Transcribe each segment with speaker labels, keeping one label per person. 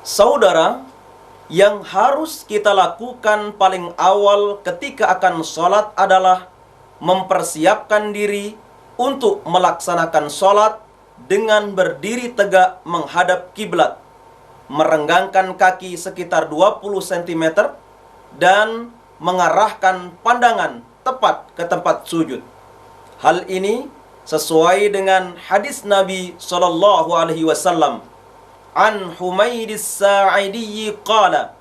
Speaker 1: Saudara, yang harus kita lakukan paling awal ketika akan sholat adalah mempersiapkan diri untuk melaksanakan sholat dengan berdiri tegak menghadap kiblat, merenggangkan kaki sekitar 20 cm dan mengarahkan pandangan tepat ke tempat sujud. Hal ini sesuai dengan hadis Nabi SAW. An Humaydis Sa'idi qala,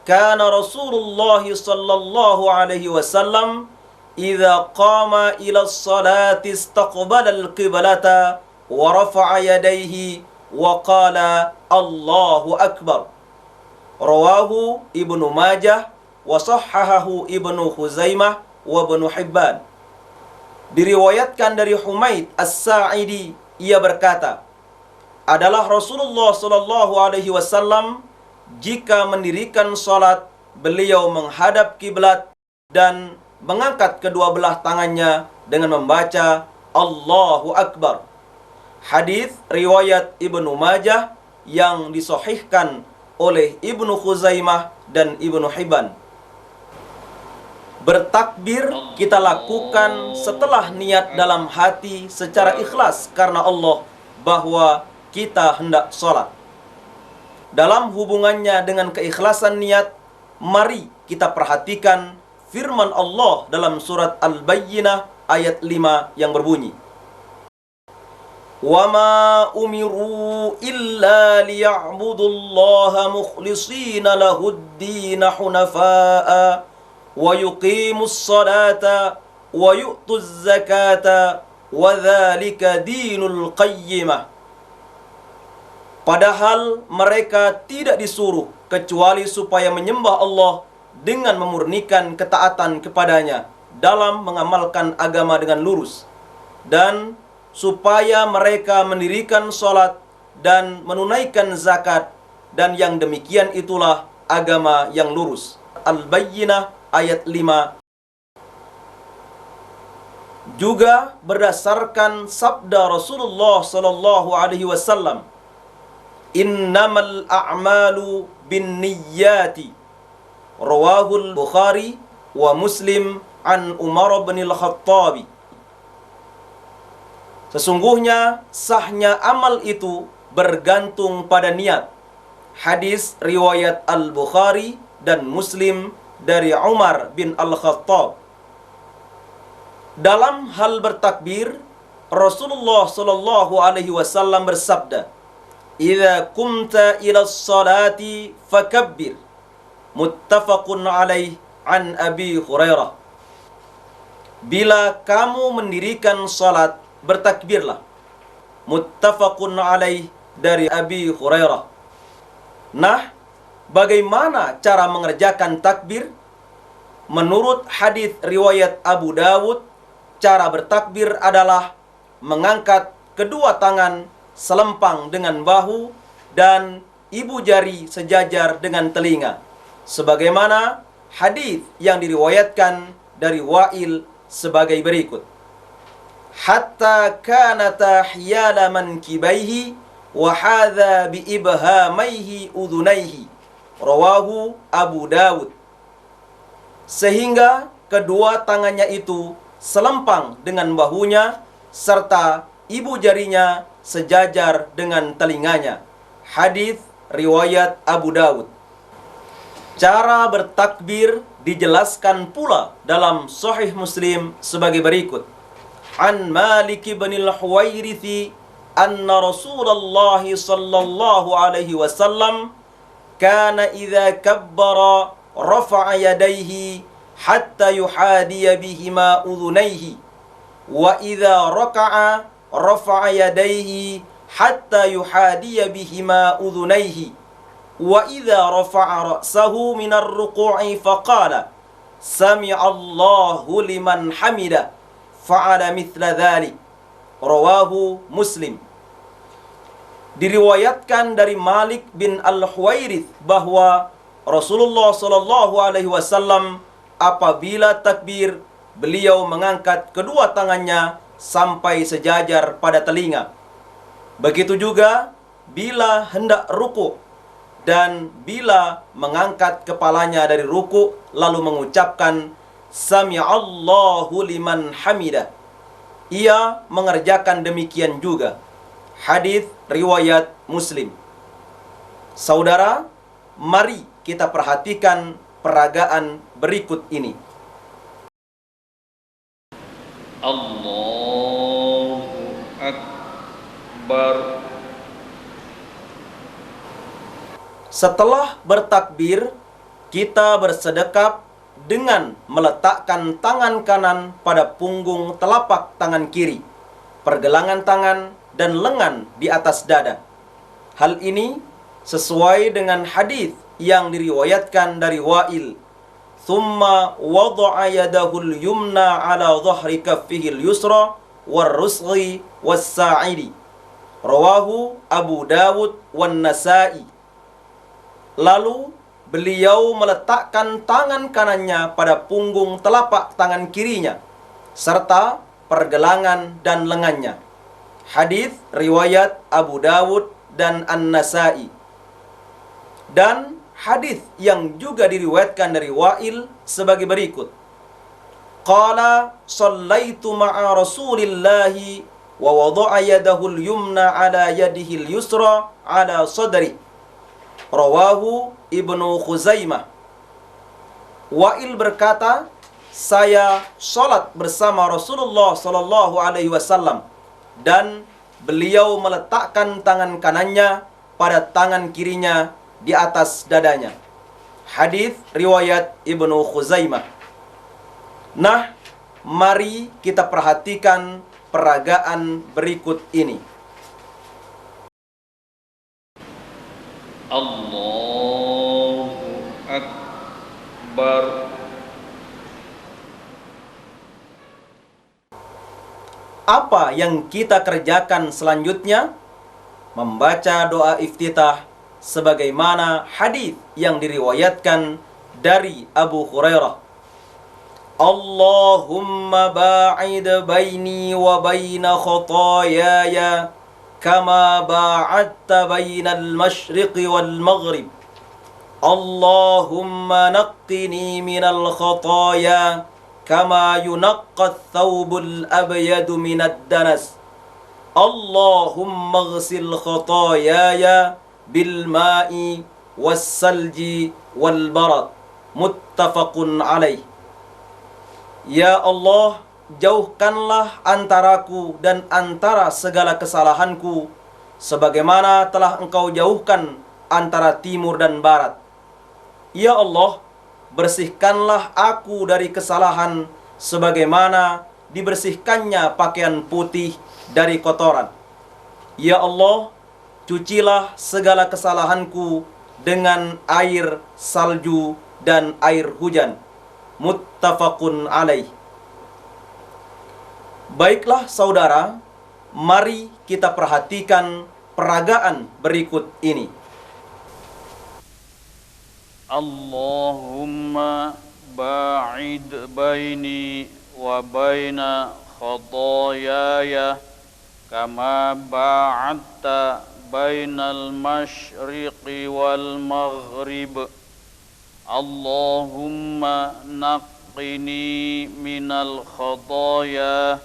Speaker 1: kana Rasulullah sallallahu alaihi wasallam idza qama ila as-salati istaqbala al-qiblata wa rafa'a yadayhi wa qala Allahu akbar. Rawahu Ibnu Majah wa sahhahahu Ibnu Khuzaimah wa Ibnu Hibban. Diriwayatkan dari Humaid As-Sa'idi, ia berkata, adalah Rasulullah sallallahu alaihi wasallam jika mendirikan salat, beliau menghadap kiblat dan mengangkat kedua belah tangannya dengan membaca Allahu Akbar. Hadis riwayat Ibnu Majah yang disahihkan oleh Ibnu Khuzaimah dan Ibnu Hibban. Bertakbir kita lakukan setelah niat dalam hati secara ikhlas karena Allah bahwa kita hendak sholat. Dalam hubungannya dengan keikhlasan niat, mari kita perhatikan firman Allah dalam surat Al-Bayyinah ayat 5 yang berbunyi, وَمَا أُمِرُوا إِلَّا لِيَعْبُدُوا اللَّهَ مُخْلِصِينَ لَهُ الدِّينَ حُنَفَاءَ وَيُقِيمُوا الصَّلَاةَ وَيُؤْتُوا الزَّكَاةَ وَذَلِكَ دِينُ الْقَيِّمَةِ. Padahal mereka tidak disuruh kecuali supaya menyembah Allah dengan memurnikan ketaatan kepadanya dalam mengamalkan agama dengan lurus, dan supaya mereka mendirikan sholat dan menunaikan zakat, dan yang demikian itulah agama yang lurus. Al-Bayyinah ayat 5. Juga berdasarkan sabda Rasulullah sallallahu alaihi wasallam, innamal a'malu binniyati. Rawahul Bukhari wa Muslim an Umar bin al-Khattab. Sesungguhnya sahnya amal itu bergantung pada niat. Hadis riwayat Al-Bukhari dan Muslim dari Umar bin al-Khattab. Dalam hal bertakbir, Rasulullah sallallahu alaihi wasallam bersabda, idza qumta ila sholati fakabbir. Muttafaqun alaih an Abi Hurairah. Bila kamu mendirikan salat, bertakbirlah. Muttafaqun alaih dari Abi Hurairah. Nah, bagaimana cara mengerjakan takbir? Menurut hadis riwayat Abu Dawud, cara bertakbir adalah mengangkat kedua tangan selempang dengan bahu dan ibu jari sejajar dengan telinga, sebagaimana hadis yang diriwayatkan dari Wa'il sebagai berikut, hatta kanata hiyala mankibaihi wa hadha bi ibhamaihi udhunaihi. Rawahu Abu Dawud. Sehingga kedua tangannya itu selempang dengan bahunya serta ibu jarinya sejajar dengan telinganya. Hadis riwayat Abu Dawud. Cara bertakbir dijelaskan pula dalam Sahih Muslim sebagai berikut. An Malik bin al-Huwairithi anna Rasulullah sallallahu alaihi wasallam kana idza kabbara rafa'a yadayhi hatta yuhadiya bihima udhunayhi wa idza raka'a rafa'a yadayhi hatta yuhadiya bihima udhunayhi wa idza rafa'a ra'sahu minar ruku'i faqala sami'allahu liman hamida fa'ala mithla dhalik. Rawahu Muslim. Diriwayatkan dari Malik bin Al-Huwairith bahwa Rasulullah sallallahu alaihi wasallam apabila takbir, beliau mengangkat kedua tangannya sampai sejajar pada telinga. Begitu juga bila hendak ruku dan bila mengangkat kepalanya dari ruku lalu mengucapkan Sami'allahu liman hamidah, ia mengerjakan demikian juga. Hadis riwayat Muslim. Saudara, mari kita perhatikan peragaan berikut ini.
Speaker 2: Allahu Akbar.
Speaker 1: Setelah bertakbir, kita bersedekap dengan meletakkan tangan kanan pada punggung telapak tangan kiri, pergelangan tangan dan lengan di atas dada. Hal ini sesuai dengan hadis yang diriwayatkan dari Wa'il. Thumma wada'a yadahul yumna ala dhahri kaffihil yusra warrusghi wassa'idi. Rawahu Abu Dawud wan Nasa'i. Lalu beliau meletakkan tangan kanannya pada punggung telapak tangan kirinya serta pergelangan dan lengannya. Hadis riwayat Abu Dawud dan An-Nasa'i. Dan hadis yang juga diriwayatkan dari Wa'il sebagai berikut. Qala shallaitu ma'a Rasulillahi wa wada'a yadahul yumna ala yadihil yusra ala sadri. Rawahu Ibnu Khuzaimah. Wa'il berkata, saya sholat bersama Rasulullah sallallahu alaihi wasallam dan beliau meletakkan tangan kanannya pada tangan kirinya di atas dadanya. Hadis riwayat Ibnu Khuzaimah. Nah, mari kita perhatikan peragaan berikut ini.
Speaker 2: Allahu Akbar.
Speaker 1: Apa yang kita kerjakan selanjutnya? Membaca doa iftitah sebagaimana hadis yang diriwayatkan dari Abu Hurairah. Allahumma ba'id baini wa baina khataayaya kama ba'adta bainal masyriqi wal maghrib. Allahumma naqqini minal khataaya kama yunaqqa ath-thawbul abyadu minad danas. Allahumma ighsil khataayaya bil ma'i was salji wal barad. Muttafaqun alaih. Ya Allah, jauhkanlah antaraku dan antara segala kesalahanku sebagaimana telah Engkau jauhkan antara timur dan barat. Ya Allah, bersihkanlah aku dari kesalahan sebagaimana dibersihkannya pakaian putih dari kotoran. Ya Allah, cucilah segala kesalahanku dengan air salju dan air hujan. Muttafaqun alaih. Baiklah saudara, mari kita perhatikan peragaan berikut ini.
Speaker 2: Allahumma ba'id baini wa baina khataayaya kama ba'adta bainal masyriqi wal maghrib. Allahumma naqqini minal khataaya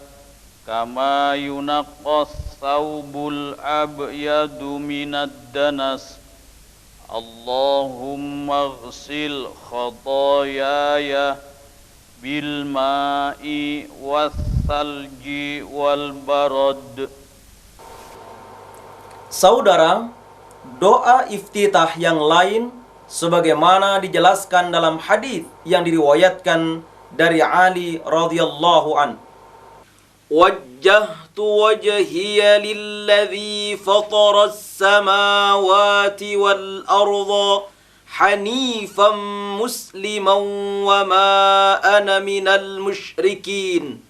Speaker 2: kama yunaqqas thawbul abyadu minad danas. Allahumma ighsil khataayaya bil ma'i was salji wal barad.
Speaker 1: Saudara, doa iftitah yang lain sebagaimana dijelaskan dalam hadis yang diriwayatkan dari Ali radhiyallahu an. Wajjahtu wajhiya lilladzi fatara as-samawati wal arda hanifan musliman wa ma ana minal musyrikin.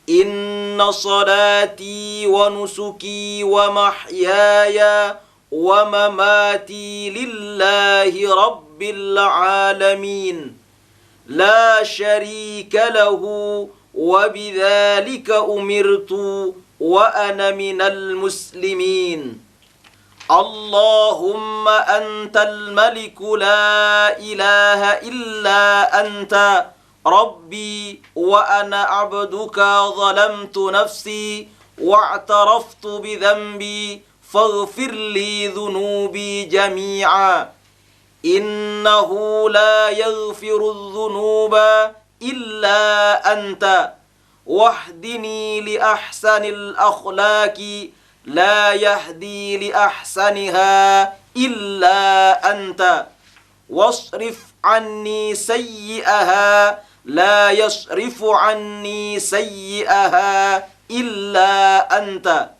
Speaker 1: Inna salati wa nusuki wa mahyaya wa mamati lillahi rabbil alamin la syarika lahu wa bidzalika umirtu wa ana minal muslimin. Allahumma antal maliku la ilaha illa anta rabbi wa ana abduka zalamtu nafsi wa'taraftu bidhanbi faghfir li dhunubi jami'a innahu la yaghfiru dhunuba illa anta wahdini li ahsanil akhlaqi la yahdi li ahsaniha illa anta wasrif anni sayyi'aha la yasrifu anni sayyi'aha illa anta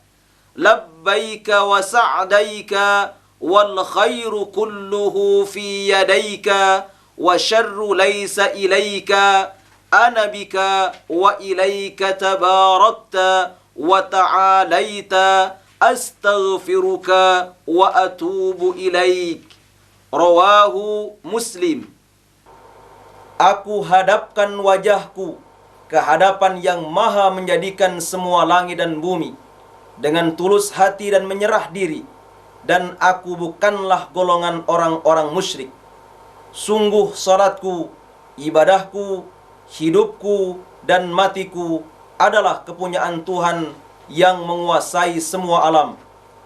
Speaker 1: labbaika wa sa'daika wal khairu kulluhu fi yadayka wa syarru laysa ilayka ana bika wa ilayka tabarakta wa ta'alaita astaghfiruka wa atubu ilaik. Rawahu Muslim. Aku hadapkan wajahku ke hadapan yang maha menjadikan semua langit dan bumi dengan tulus hati dan menyerah diri, dan aku bukanlah golongan orang-orang musyrik. Sungguh salatku, ibadahku, hidupku dan matiku adalah kepunyaan Tuhan yang menguasai semua alam,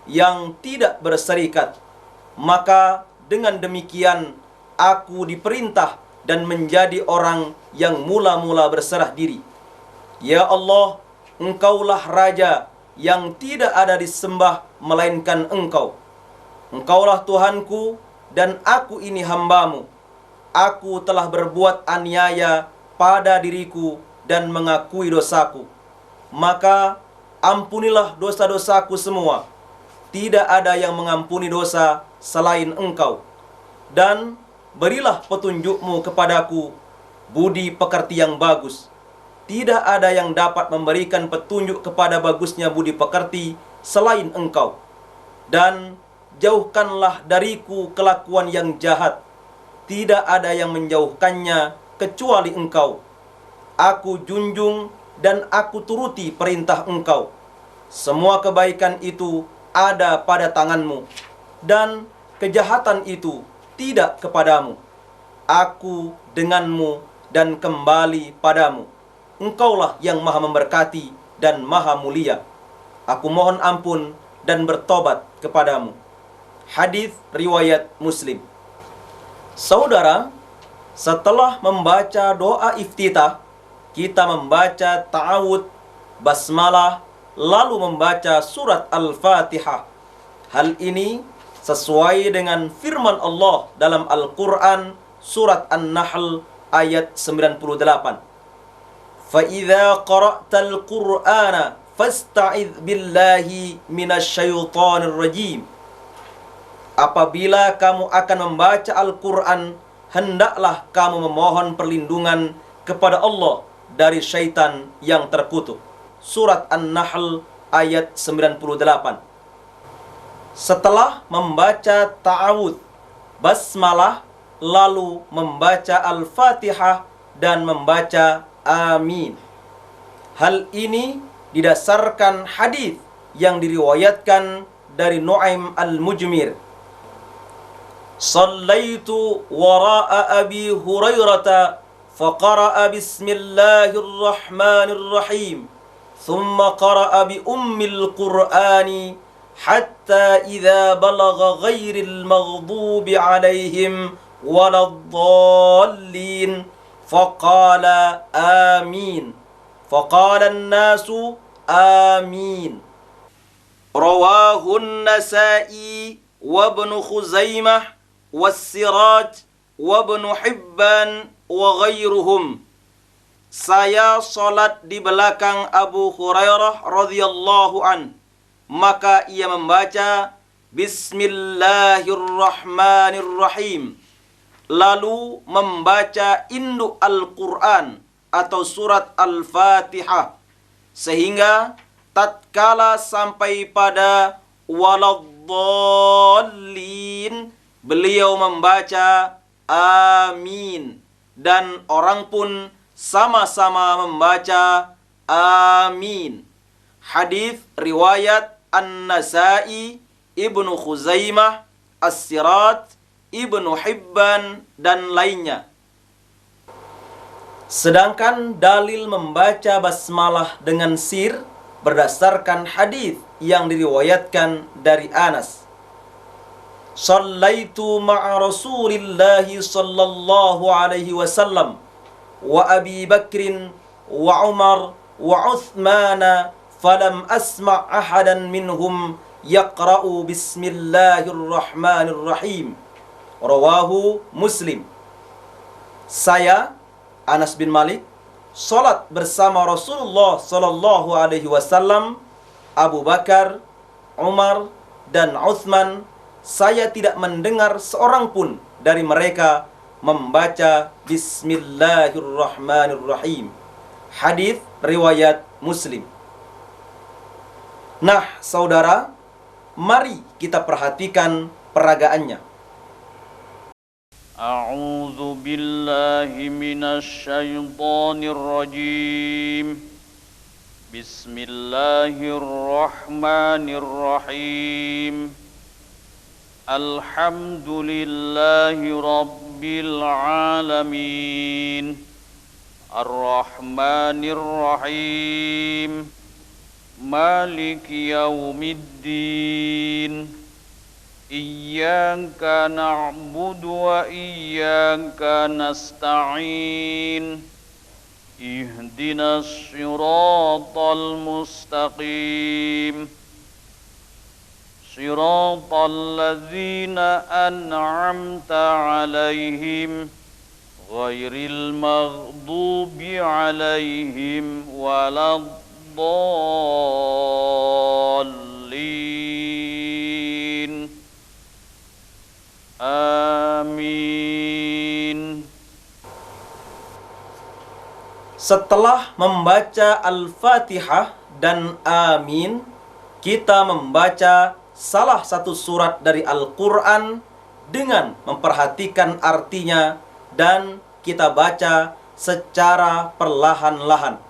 Speaker 1: yang tidak berserikat. Maka dengan demikian aku diperintah dan menjadi orang yang mula-mula berserah diri. Ya Allah, Engkaulah Raja yang tidak ada disembah melainkan Engkau. Engkaulah Tuhanku dan aku ini hamba-Mu. Aku telah berbuat aniaya pada diriku dan mengakui dosaku. Maka ampunilah dosa-dosaku semua. Tidak ada yang mengampuni dosa selain Engkau. Dan berilah petunjuk-Mu kepadaku, budi pekerti yang bagus. Tidak ada yang dapat memberikan petunjuk kepada bagusnya budi pekerti selain Engkau. Dan jauhkanlah dariku kelakuan yang jahat. Tidak ada yang menjauhkannya kecuali Engkau. Aku junjung dan aku turuti perintah Engkau. Semua kebaikan itu ada pada tangan-Mu, dan kejahatan itu tidak kepadamu. Aku denganmu dan kembali padamu. Engkaulah yang maha memberkati dan maha mulia. Aku mohon ampun dan bertobat kepadamu. Hadis riwayat Muslim. Saudara, setelah membaca doa iftitah, kita membaca ta'awud, basmalah, lalu membaca surat Al-Fatihah. Hal ini sesuai dengan firman Allah dalam Al-Quran surat An-Nahl ayat 98. فَإِذَا قَرَأْتَ الْقُرْآنَ فَاسْتَعِذْ بِاللَّهِ مِنَ الشَّيْطَانِ الرَّجِيمِ. Apabila kamu akan membaca Al-Quran, hendaklah kamu memohon perlindungan kepada Allah dari syaitan yang terkutuk. Surat An-Nahl ayat 98. Setelah membaca ta'awud, basmalah, lalu membaca Al-Fatihah dan membaca amin. Hal ini didasarkan hadis yang diriwayatkan dari Nu'aim al-Mujmir. Sallaitu wara'a Abi Hurairah faqara'a bismillahirrahmanirrahim thumma qara'a bi ummil qur'ani hatta idza balagha ghairil maghdubi alaihim waladdallin faqala amin faqala an-nasu amin. Rawahun Nasa'i wa Ibnu Khuzaimah was-Siraj wa Ibnu Hibban wa ghairuhum. Saya salat di belakang Abu Hurairah radhiyallahu an, maka ia membaca Bismillahirrahmanirrahim, lalu membaca induk Al-Quran atau surat Al-Fatihah, sehingga tatkala sampai pada waladdallin, beliau membaca amin, dan orang pun sama-sama membaca amin. Hadis riwayat An-Nasa'i, Ibnu Khuzaimah, As-Sirat, Ibnu Hibban, dan lainnya. Sedangkan dalil membaca basmalah dengan sir berdasarkan hadis yang diriwayatkan dari Anas. Shallaitu ma'a Rasulillahi sallallahu alaihi wasallam wa Abi Bakrin wa Umar wa Uthmana falam asma' ahadan minhum yaqra'u bismillahirrahmanirrahim. Rawahu Muslim. Saya, Anas bin Malik, salat bersama Rasulullah sallallahu alaihi wasallam, Abu Bakar, Umar, dan Uthman. Saya tidak mendengar seorang pun dari mereka membaca Bismillahirrahmanirrahim. Hadis riwayat Muslim. Nah, saudara, mari kita perhatikan peragaannya.
Speaker 2: A'udzu billahi minasy syaithanir rajim. Bismillahirrahmanirrahim. Alhamdulillahi rabbil alamin. Ar-Rahmanir Rahim. Maliki yaumiddin. Iyyaka na'budu wa iyyaka nasta'in. Ihdinas siratal mustaqim. Siratal ladzina an'amta 'alaihim ghairil maghdubi 'alaihim waladdallin. Amin.
Speaker 1: Setelah membaca Al-Fatihah dan Amin, kita membaca salah satu surat dari Al-Quran dengan memperhatikan artinya dan kita baca secara perlahan-lahan.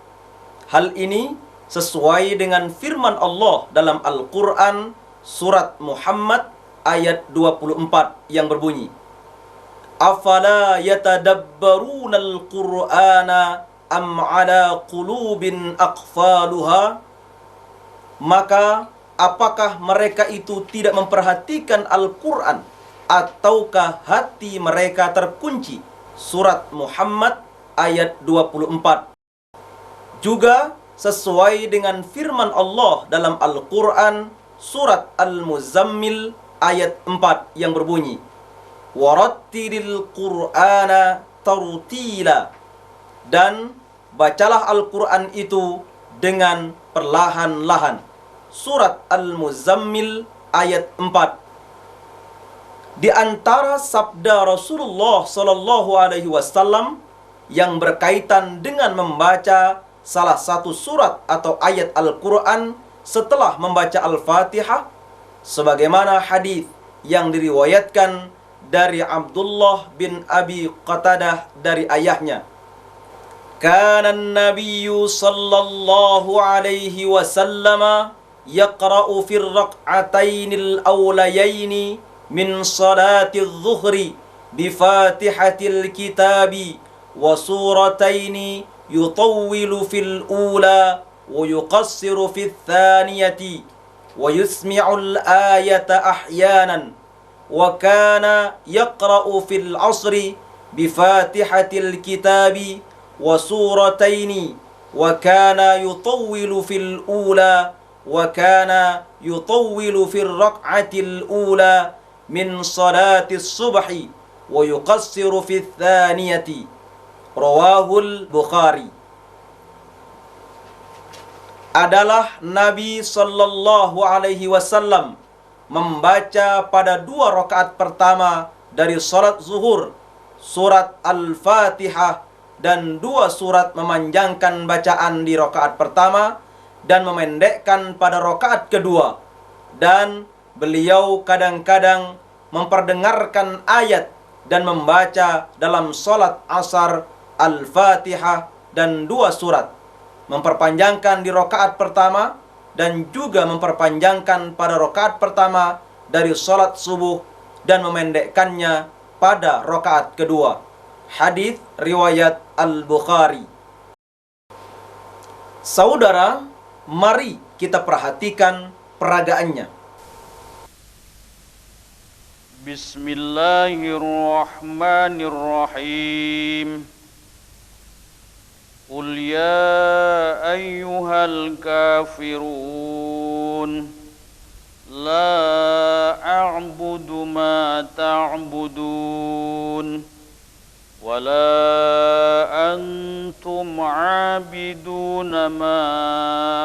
Speaker 1: Hal ini sesuai dengan firman Allah dalam Al-Quran surat Muhammad ayat 24 yang berbunyi, Afala yatadabbarunal Qur'ana am ala qulubin aqfaluha? Maka apakah mereka itu tidak memperhatikan Al-Quran ataukah hati mereka terkunci? Surat Muhammad ayat 24. Juga sesuai dengan firman Allah dalam Al-Quran surat Al-Muzammil ayat 4 yang berbunyi, Warattilil Qur'ana tartila. Dan bacalah Al-Quran itu dengan perlahan-lahan. Surat Al-Muzammil ayat 4. Di antara sabda Rasulullah sallallahu alaihi wasallam yang berkaitan dengan membaca salah satu surat atau ayat Al-Quran setelah membaca Al-Fatihah, sebagaimana hadis yang diriwayatkan dari Abdullah bin Abi Qatadah dari ayahnya, Kana an-nabiyyu sallallahu alaihi wasallam yaqra'u fir raq'atainil awlayaini min salatil zuhri bi Fatihatil kitabi wa surataini yutawwilu fil ula wa yuqassiru fil thaniyati wa yusmi'ul ayata ahyanan wa kana yaqra'u fil asri bi Fatihatil kitabi wa surataini wa kana yutawwilu fil ula wa kana yutawwilu fil raq'atil ula min salatis subhi wa yuqassiru fil thaniyati. Rawahul Bukhari. Adalah Nabi sallallahu alaihi wasallam membaca pada 2 rakaat pertama dari salat zuhur surat Al-Fatihah dan 2 surat memanjangkan bacaan di rakaat pertama dan memendekkan pada rakaat kedua, dan beliau kadang-kadang memperdengarkan ayat dan membaca dalam salat asar Al-Fatihah dan 2 surat, memperpanjangkan di rakaat pertama dan juga memperpanjangkan pada rakaat pertama dari salat subuh dan memendekkannya pada rakaat kedua. Hadis riwayat Al-Bukhari. Saudara, mari kita perhatikan peragaannya.
Speaker 2: Bismillahirrahmanirrahim. Qul ya ayyuhal kafirun la a'budu ma ta'budun wa la antum 'abiduna ma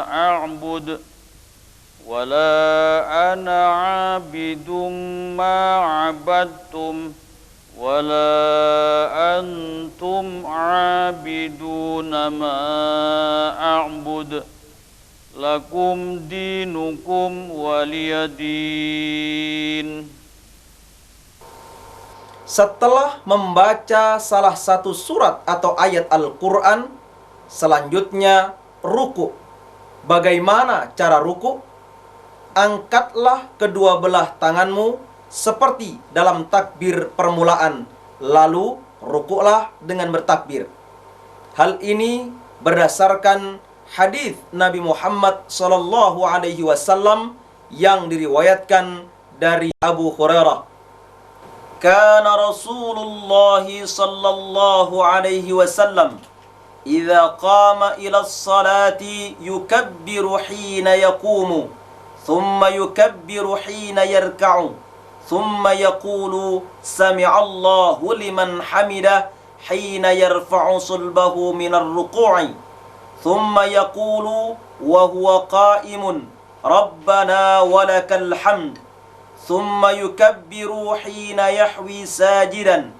Speaker 2: a'bud ولا أنا عابد ما عبدتم ولا أنتم عابدون ما أعبد لكم دينكم ولي دين.
Speaker 1: Setelah membaca salah satu surat atau ayat Al-Quran, selanjutnya ruku. Bagaimana cara ruku? Angkatlah kedua belah tanganmu seperti dalam takbir permulaan, lalu rukuklah dengan bertakbir. Hal ini berdasarkan hadis Nabi Muhammad SAW yang diriwayatkan dari Abu Hurairah. Kana Rasulullah sallallahu alaihi wasallam idza qama ila as-salati yukabbiru hina yaqumu ثم يكبر حين يركع ثم يقول سمع الله لمن حمده حين يرفع صلبه من الركوع ثم يقول وهو قائم ربنا ولك الحمد ثم يكبر حين يحوي ساجدا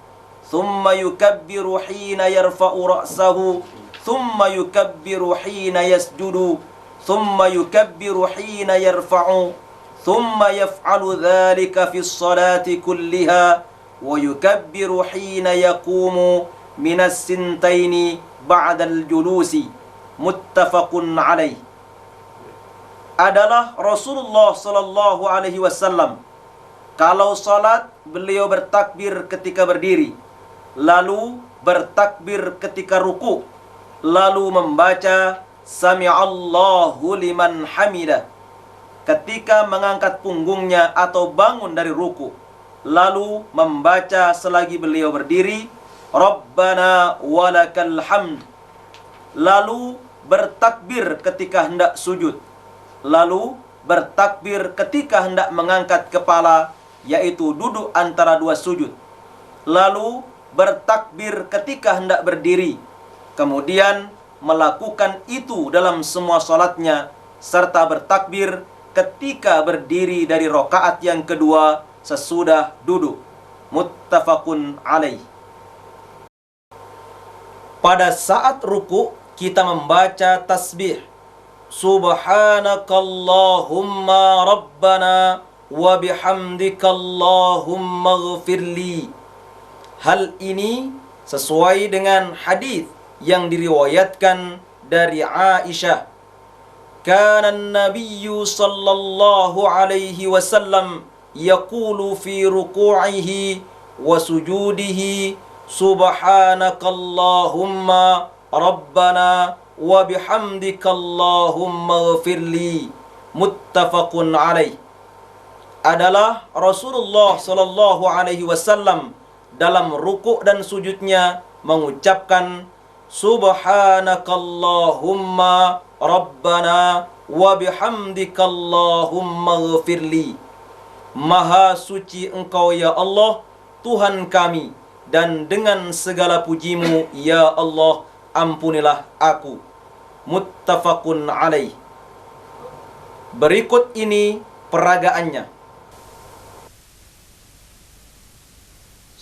Speaker 1: ثم يكبر حين يرفع رأسه ثم يكبر حين يسجد ثم يكبر حين يرفع ثم يفعل ذلك في الصلاة كلها ويكبر حين يقوم من السنتين بعد الجلوس متفق عليه. Adalah Rasulullah sallallahu alaihi wasallam, kalau salat beliau bertakbir ketika berdiri, lalu bertakbir ketika ruku, lalu membaca Sami'allahu liman hamidah ketika mengangkat punggungnya atau bangun dari ruku, lalu membaca selagi beliau berdiri Rabbana walakal hamd, lalu bertakbir ketika hendak sujud, lalu bertakbir ketika hendak mengangkat kepala, yaitu duduk antara dua sujud, lalu bertakbir ketika hendak berdiri, kemudian melakukan itu dalam semua salatnya, serta bertakbir ketika berdiri dari rakaat yang kedua sesudah duduk. Muttafaqun alaih. Pada saat ruku kita membaca tasbih Subhanakallahumma rabbana wa bihamdikallahumma ighfirli. Hal ini sesuai dengan hadis yang diriwayatkan dari Aisyah. Kana an-nabiyyu sallallahu alaihi wasallam yaqulu fi ruku'ihi wa sujudihi subhanakallahumma rabbana wa bihamdikallahumma ighfirli. Muttafaqun alaih. Adalah Rasulullah sallallahu alaihi wasallam dalam ruku' dan sujudnya mengucapkan Subhanakallahumma Rabbana wa bihamdikallahumma ighfirli. Maha suci Engkau ya Allah, Tuhan kami, dan dengan segala pujimu ya Allah, ampunilah aku. Muttafaqun alaih. Berikut ini peragaannya.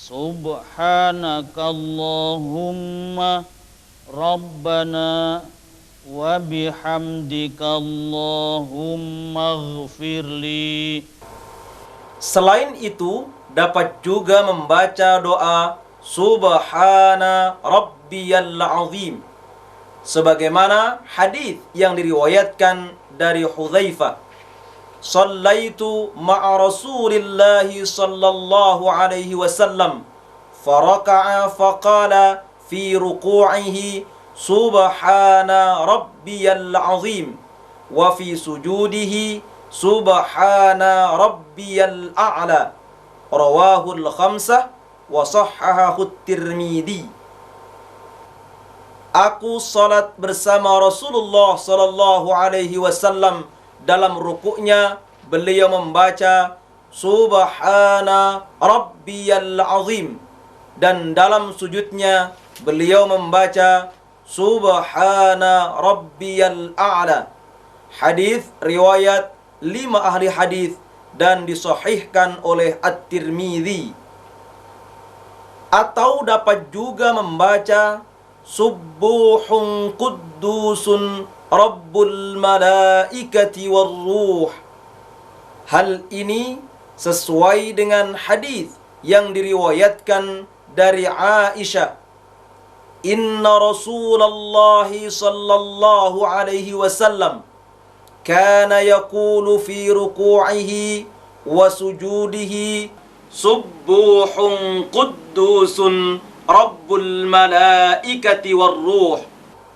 Speaker 2: Subhanakallahumma Rabbana wa bihamdikallahumma ighfirli.
Speaker 1: Selain itu, dapat juga membaca doa Subhana Rabbiyal Azim, sebagaimana hadis yang diriwayatkan dari Hudzaifah. Sallaitu ma'a Rasulillahi sallallahu alaihi wasallam faraka'a faqala fi ruku'ihi subhana rabbiyal azim wa fi sujudihi subhana rabbiyal a'la. Rawahul khamsah wa sahhahahu Tirmidzi. Aku salat bersama Rasulullah sallallahu alaihi wasallam. Dalam rukuknya beliau membaca Subhana Rabbiyal Azim, dan dalam sujudnya beliau membaca Subhana Rabbiyal A'la. Hadis riwayat 5 ahli hadis dan disahihkan oleh At-Tirmidzi. Atau dapat juga membaca Subbuhun Quddusun Rabbul Malaikati Warruh. Hal ini sesuai dengan hadis yang diriwayatkan dari Aisyah. Inna Rasulullah sallallahu alaihi wasallam kana yaqulu fi ruku'ihi wa sujudihi Subbuhun Quddusun Rabbul Malaikati Warruh.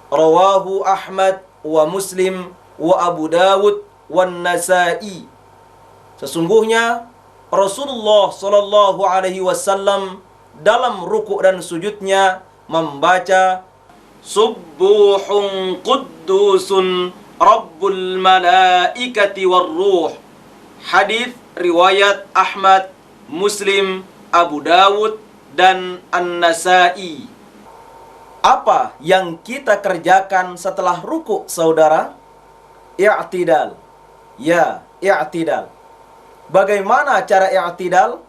Speaker 1: Rawahu Ahmad wa Muslim wa Abu Dawud wa Nasa'i. Sesungguhnya Rasulullah sallallahu alaihi wasallam dalam rukuk dan sujudnya membaca Subbuhun Quddusun Rabbul Malaikati Warruh. Hadis riwayat Ahmad, Muslim, Abu Dawud dan An-Nasa'i. Apa yang kita kerjakan setelah rukuk, saudara? I'tidal. Ya, i'tidal. Bagaimana cara i'tidal?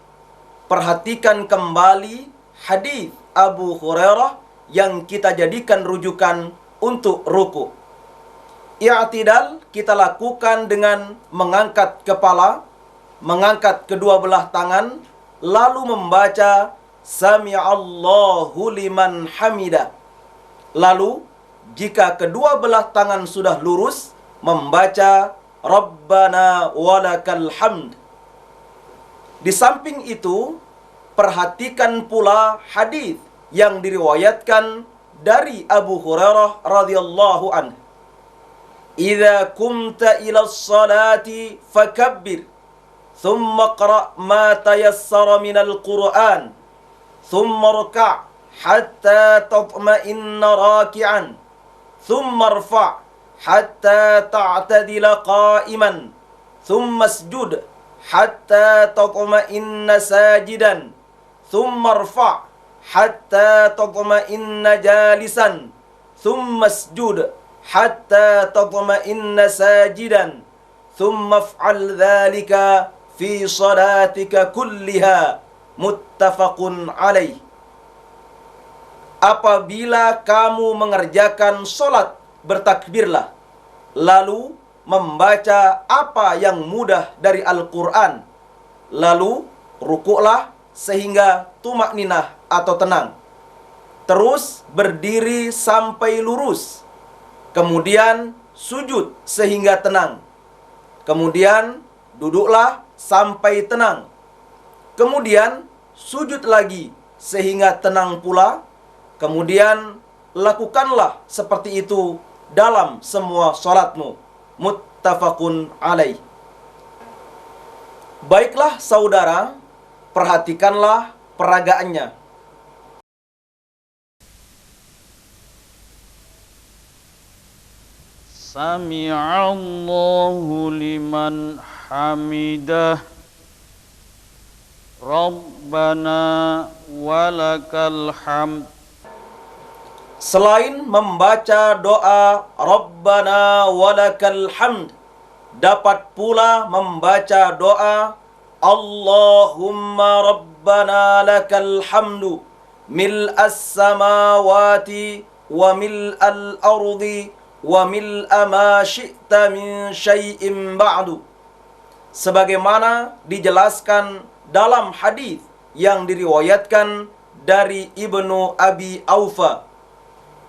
Speaker 1: Perhatikan kembali hadis Abu Hurairah yang kita jadikan rujukan untuk rukuk. I'tidal kita lakukan dengan mengangkat kepala, mengangkat kedua belah tangan, lalu membaca Sami'allahu liman hamidah. Lalu, jika kedua belah tangan sudah lurus, membaca Rabbana walakal hamd. Di samping itu, perhatikan pula hadis yang diriwayatkan dari Abu Hurairah radhiyallahu anhu. Idza kumta ila sholati fakabbir, thumma qra' ma tayassara minal Qur'an, thumma rka' حتى تطمئن راكعا ثم ارفع حتى تعتدل قائما ثم اسجد حتى تطمئن ساجدا ثم ارفع حتى تطمئن جالسا ثم اسجد حتى تطمئن ساجدا ثم افعل ذلك في صلاتك كلها متفق عليه. Apabila kamu mengerjakan sholat, bertakbirlah, lalu membaca apa yang mudah dari Al-Quran, lalu rukuklah sehingga tumakninah atau tenang, terus berdiri sampai lurus, kemudian sujud sehingga tenang, kemudian duduklah sampai tenang, kemudian sujud lagi sehingga tenang pula. Kemudian lakukanlah seperti itu dalam semua sholatmu. Muttafaqun alaih. Baiklah saudara, perhatikanlah peragaannya.
Speaker 2: Sami'allahu liman hamidah. Rabbana walakal hamd.
Speaker 1: Selain membaca doa Rabbana walakal hamd, dapat pula membaca doa Allahumma Rabbana lakal hamdu mil'as samawati wa mil'al ardi wa mil'a ma syi'ta min syai'in ba'du. Sebagaimana dijelaskan dalam hadis yang diriwayatkan dari Ibnu Abi Aufa.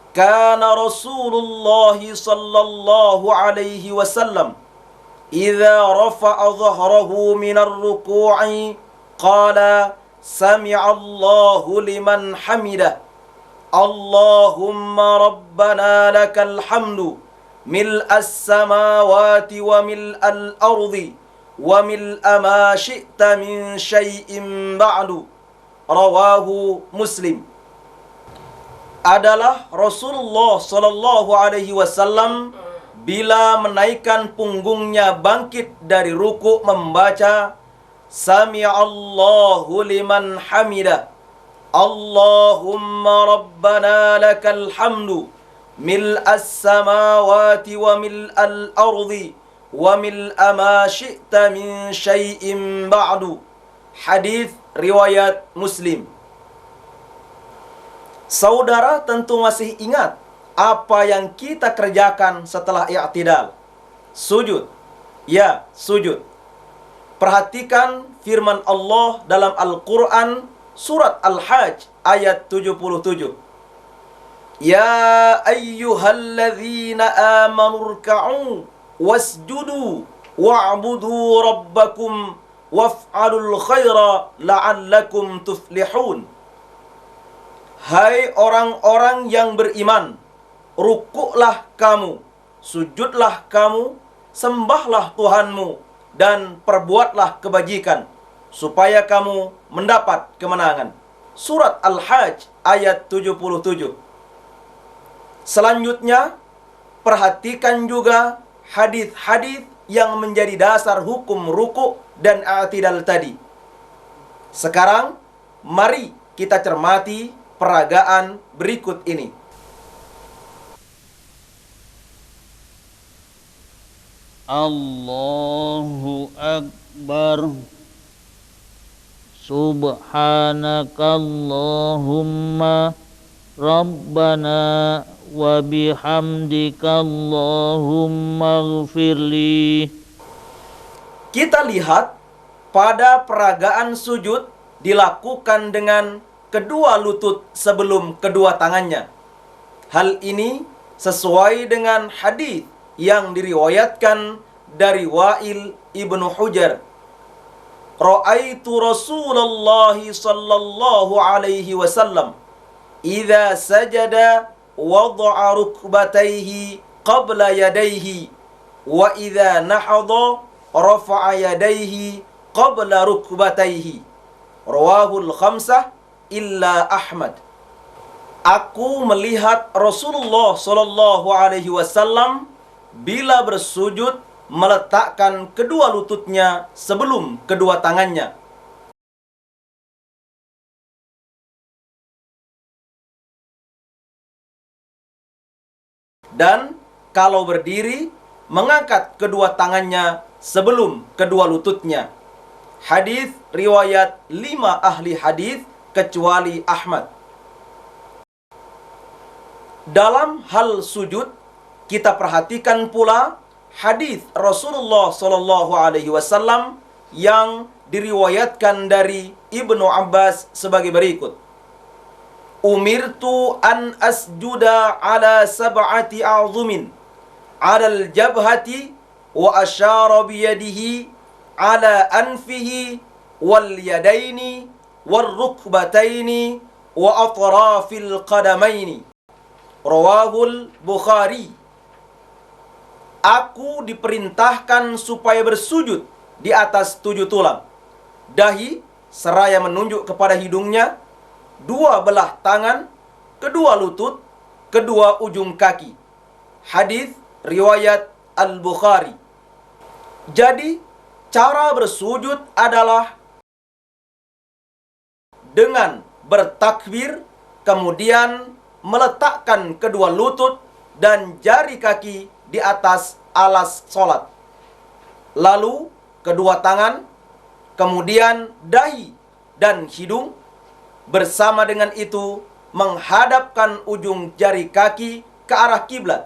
Speaker 1: Kana Rasulullah sallallahu alaihi wasallam idza rafa'a dhahrahu minar ruku'i qala sami'allahu liman hamidah. Allahumma rabbana lakal hamdu mil'as samawati wa mil'al ardi wa mil'a ma syi'ta min syai'in ba'du. Rawahu Muslim. Adalah Rasulullah sallallahu alaihi wasallam bila menaikkan punggungnya bangkit dari ruku membaca Sami'allahu liman hamidah. Allahumma rabbana lakal hamdu mil'as samawati wa mil'al ardi wa mil'a ma syi'ta min syai'in ba'du. Hadis riwayat Muslim. Saudara tentu masih ingat apa yang kita kerjakan setelah i'tidal. Sujud. Ya, sujud. Perhatikan firman Allah dalam Al-Quran surat Al-Hajj ayat 77. Ya ayyuhalladzina amanu rka'u wasjudu wa'budu rabbakum waf'alul khaira la'allakum tuflihun. Hai orang-orang yang beriman, rukuklah kamu, sujudlah kamu, sembahlah Tuhanmu, dan perbuatlah kebajikan, supaya kamu mendapat kemenangan. Surat Al-Hajj ayat 77. Selanjutnya, perhatikan juga hadis-hadis yang menjadi dasar hukum rukuk dan i'tidal tadi. Sekarang, mari kita cermati peragaan berikut ini.
Speaker 2: Allahu Akbar. Subhanakallahumma Rabbana wa bihamdika Allahumma ighfirli.
Speaker 1: Kita lihat pada peragaan sujud dilakukan dengan kedua lutut sebelum kedua tangannya. Hal ini sesuai dengan hadis yang diriwayatkan dari Wa'il ibnu Hujar. Ra'aitu Rasulullah sallallahu alaihi wasallam idza sajada wada'a rukbatayhi qabla yadayhi wa idza nahadha rafa'a yadayhi qabla rukbatayhi. Rawahul khamsah illa Ahmad. Aku melihat Rasulullah sallallahu alaihi wasallam bila bersujud meletakkan kedua lututnya sebelum kedua tangannya. Dan kalau berdiri, mengangkat kedua tangannya sebelum kedua lututnya. Hadis riwayat 5 ahli hadis kecuali Ahmad. Dalam hal sujud, kita perhatikan pula hadis Rasulullah sallallahu alaihi wasallam yang diriwayatkan dari Ibnu Abbas sebagai berikut. Umirtu an asjuda ala sab'ati a'zumin ala al-jabhati wa asyara biyadihi ala anfihi wal yadaini wal rukbataini wa atrafil qadamaini. Rawahul Bukhari. Aku diperintahkan supaya bersujud di atas 7 tulang, dahi seraya menunjuk kepada hidungnya, 2 belah tangan, kedua lutut, kedua ujung kaki. Hadis riwayat Al-Bukhari. Jadi, cara bersujud adalah dengan bertakbir, kemudian meletakkan kedua lutut dan jari kaki di atas alas solat. Lalu kedua tangan, kemudian dahi dan hidung. Bersama dengan itu menghadapkan ujung jari kaki ke arah kiblat,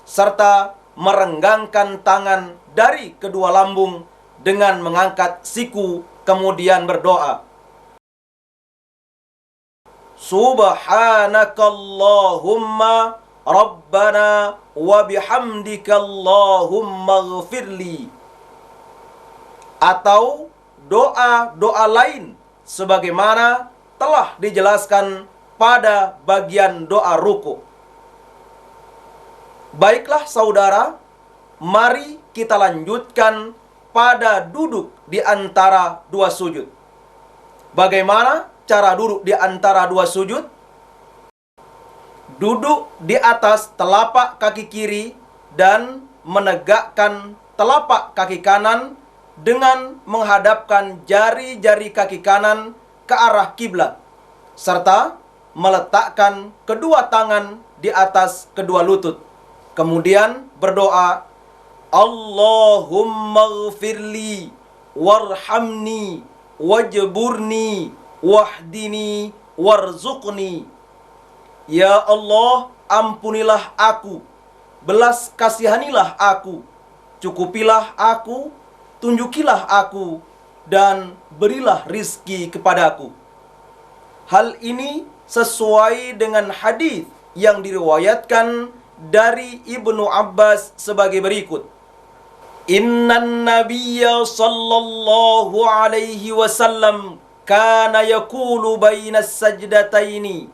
Speaker 1: serta merenggangkan tangan dari kedua lambung dengan mengangkat siku, kemudian berdoa. Subhanakallahumma Rabbana wa bihamdika Allahumma ighfirli. atau doa-doa lain sebagaimana telah dijelaskan pada bagian doa ruku. Baiklah saudara, mari kita lanjutkan pada duduk di antara dua sujud. Bagaimana cara duduk di antara dua sujud? Duduk di atas telapak kaki kiri dan menegakkan telapak kaki kanan dengan menghadapkan jari-jari kaki kanan ke arah kiblat, serta meletakkan kedua tangan di atas kedua lutut. Kemudian berdoa, Allahumma ghfirli warhamni wajburni wahdini warzuqni. Ya Allah, ampunilah aku, belas kasihanilah aku, cukupilah aku, tunjukilah aku, dan berilah rizki kepadaku. Hal ini sesuai dengan hadis yang diriwayatkan dari Ibnu Abbas sebagai berikut. Innan nabiyya sallallahu alaihi wasallam kana yaqulu bainas sajdataini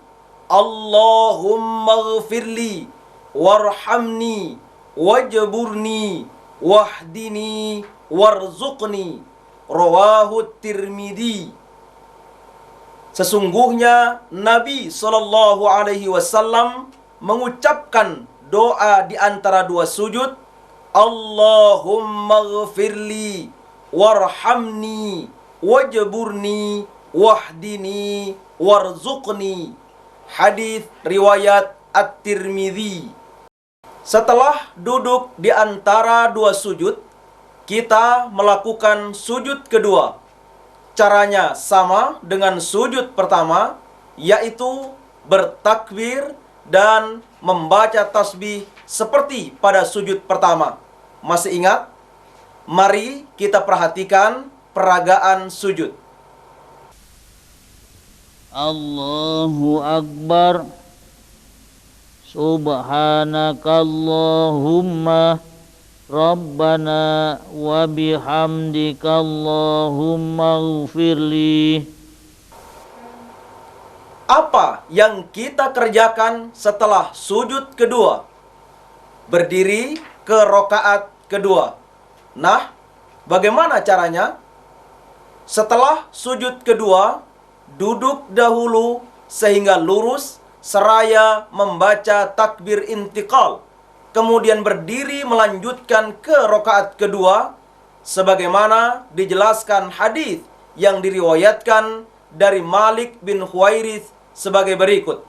Speaker 1: Allahumma ghfirli warhamni wajburni wahdini warzuqni. Rawahu Tirmidzi. Sesungguhnya Nabi sallallahu alaihi wasallam mengucapkan doa di antara dua sujud, Allahumma ghfirli warhamni wajburni wahdini warzuqni. Hadis riwayat At-Tirmidzi. Setelah duduk di antara dua sujud, kita melakukan sujud kedua. Caranya sama dengan sujud pertama, yaitu bertakbir dan membaca tasbih seperti pada sujud pertama. Masih ingat? Mari kita perhatikan peragaan sujud.
Speaker 2: Allahu Akbar. Subhanakallahumma Rabbana wa bihamdika Allahumma ghfirli.
Speaker 1: Apa yang kita kerjakan setelah sujud kedua? Berdiri ke rokaat kedua. Nah, bagaimana caranya? Setelah sujud kedua, duduk dahulu sehingga lurus seraya membaca takbir intiqal. Kemudian berdiri melanjutkan ke rokaat kedua sebagaimana dijelaskan hadis yang diriwayatkan dari Malik bin Huwairits sebagai berikut.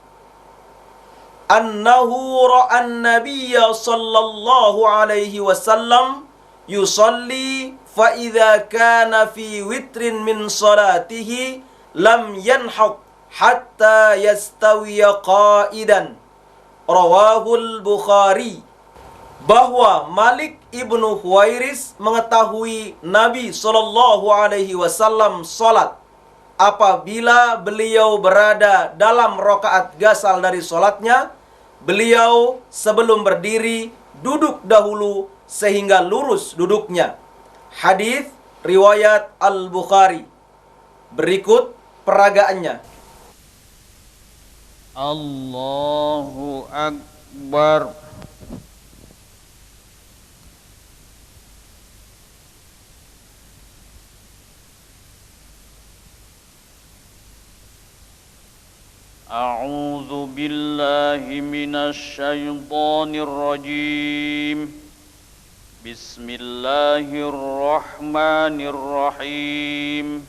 Speaker 1: Annahu ra'an nabiyya sallallahu alaihi wasallam yusalli fa idza kana fi witrin min salatihi lam yanhaq hatta yastawiya qa'idan. Rawahul Bukhari. Bahwa Malik ibnu Huwairits mengetahui Nabi sallallahu alaihi wasallam salat apabila beliau berada dalam rakaat gasal dari salatnya, beliau sebelum berdiri duduk dahulu sehingga lurus duduknya. Hadis riwayat Al-Bukhari. Berikut peragaannya.
Speaker 2: Allahu Akbar. A'udzu billahi minasy syaithanir rajim. Bismillahirrahmanirrahim.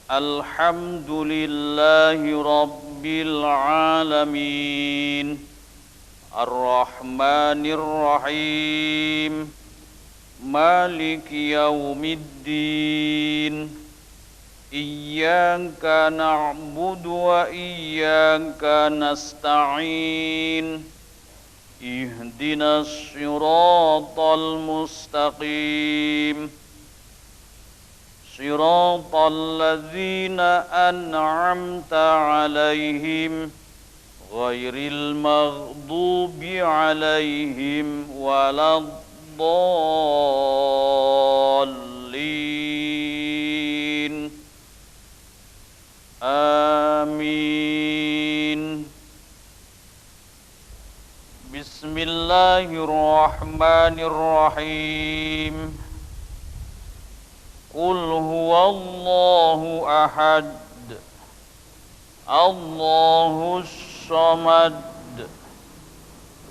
Speaker 2: Alhamdulillahi rabbil alamin. Ar-Rahmanir Rahim. Maliki yaumiddin. Iyyaka na'budu wa iyyaka nasta'in. Ihdinas siratal mustaqim. Siratal ladzina an'amta 'alaihim ghairil maghdubi 'alaihim waladdallin. المرسلين آمين. بسم الله الرحمن الرحيم. قل هو الله أحد الله الصمد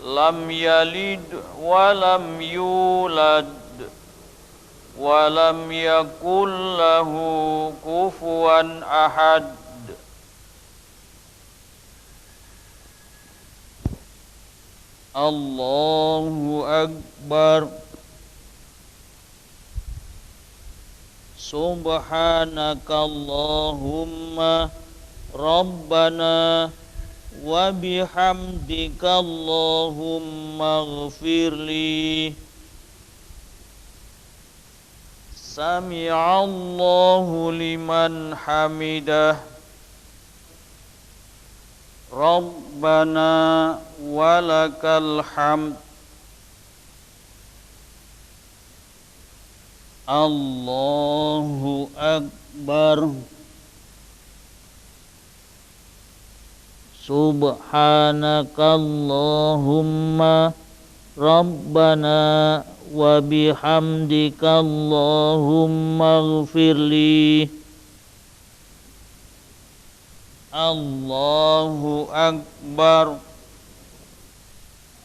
Speaker 2: لم يلد ولم يولد ولم يكن له كفوا أحد. الله أكبر. سبحانك اللهم ربنا وبحمدك اللهم اغفر لي. سمع الله لمن حمده. ربنا ولك الحمد. الله أكبر. سبحانك اللهم ربنا وبحمدك اللهم اغفر لي. الله أكبر.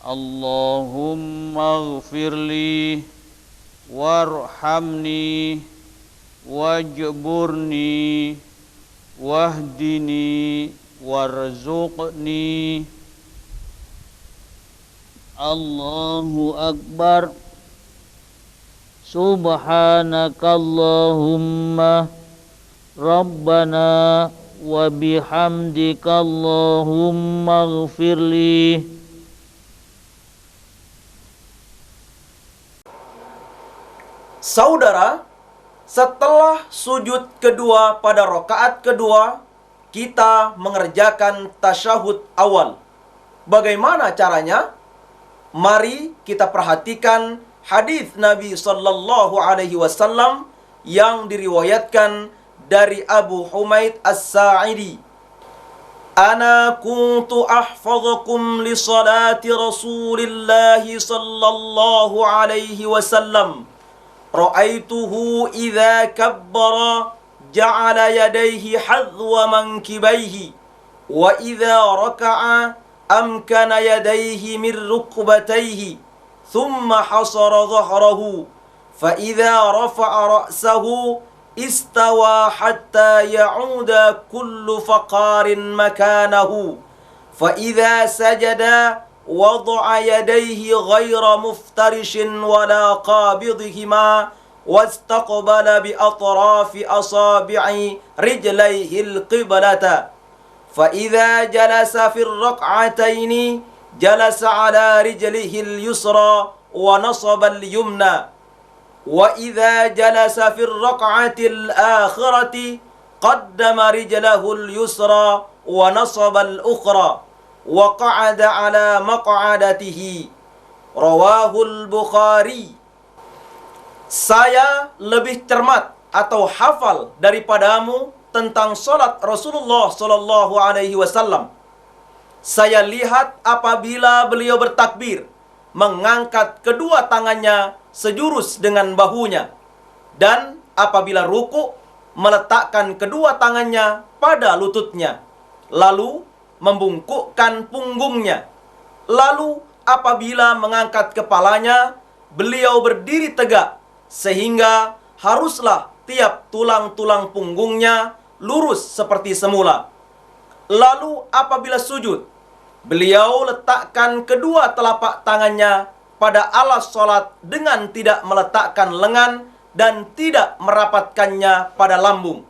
Speaker 2: اللهم اغفر لي وارحمني واجبرني واهدني وارزقني. الله أكبر. سبحانك اللهم ربنا وبحمدك اللهم اغفر لي.
Speaker 1: Saudara, setelah sujud kedua pada rakaat kedua, kita mengerjakan tasyahud awal. Bagaimana caranya? Mari kita perhatikan hadis Nabi sallallahu alaihi wasallam yang diriwayatkan dari Abu Humaid As-Sa'idi. Ana kuntu ahfazukum li salati Rasulillah sallallahu alaihi wasallam. Ra'aituhu idza kabbara ja'ala yadayhi hadwa mankibaihi wa idza raka'a amkana yadayhi min rukbatayhi thumma hasara dhahrahu fa idza rafa'a ra'sahu istawa hatta ya'uda kullu faqarin makanahu fa idza sajada وضع يديه غير مفترش ولا قابضهما واستقبل بأطراف أصابع رجليه القبلة فإذا جلس في الركعتين جلس على رجله اليسرى ونصب اليمنى وإذا جلس في الركعة الآخرة قدم رجله اليسرى ونصب الأخرى وقعد على مقعدته. Rawahul Bukhari. Saya lebih cermat atau hafal daripadamu tentang salat Rasulullah sallallahu alaihi wasallam. Saya lihat apabila beliau bertakbir, mengangkat kedua tangannya sejurus dengan bahunya, dan apabila ruku, meletakkan kedua tangannya pada lututnya, lalu membungkukkan punggungnya. Lalu apabila mengangkat kepalanya, beliau berdiri tegak sehingga haruslah tiap tulang-tulang punggungnya lurus seperti semula. Lalu apabila sujud, beliau letakkan kedua telapak tangannya pada alas salat dengan tidak meletakkan lengan dan tidak merapatkannya pada lambung,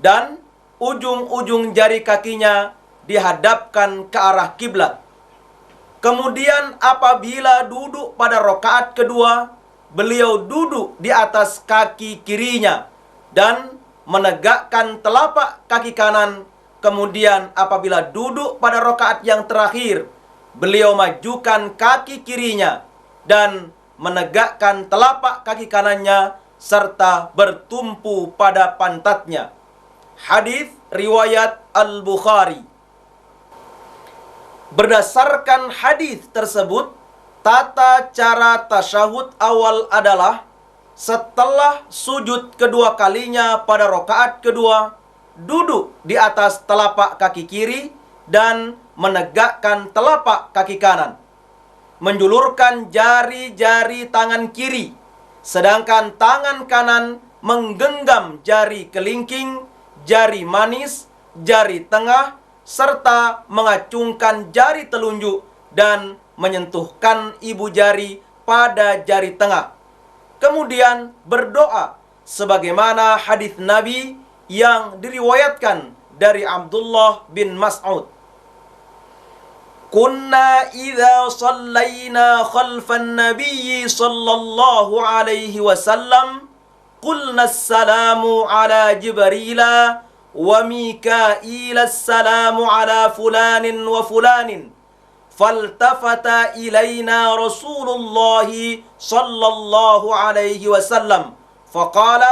Speaker 1: dan ujung-ujung jari kakinya dihadapkan ke arah kiblat. Kemudian apabila duduk pada rakaat kedua, beliau duduk di atas kaki kirinya dan menegakkan telapak kaki kanan. Kemudian apabila duduk pada rakaat yang terakhir, beliau majukan kaki kirinya dan menegakkan telapak kaki kanannya serta bertumpu pada pantatnya. Hadis riwayat Al-Bukhari. Berdasarkan hadis tersebut, tata cara tasyahud awal adalah setelah sujud kedua kalinya pada rakaat kedua, duduk di atas telapak kaki kiri dan menegakkan telapak kaki kanan, menjulurkan jari-jari tangan kiri, sedangkan tangan kanan menggenggam jari kelingking, jari manis, jari tengah, serta mengacungkan jari telunjuk dan menyentuhkan ibu jari pada jari tengah. Kemudian berdoa sebagaimana hadis Nabi yang diriwayatkan dari Abdullah bin Mas'ud. Kunna idza shallaina khalfan nabiyyi sallallahu alaihi wasallam qulna assalamu ala Jibrila wa Mikaila assalamu ala fulanin wa fulanin. فالتفت إلينا رسول الله صلى الله عليه وسلم فقال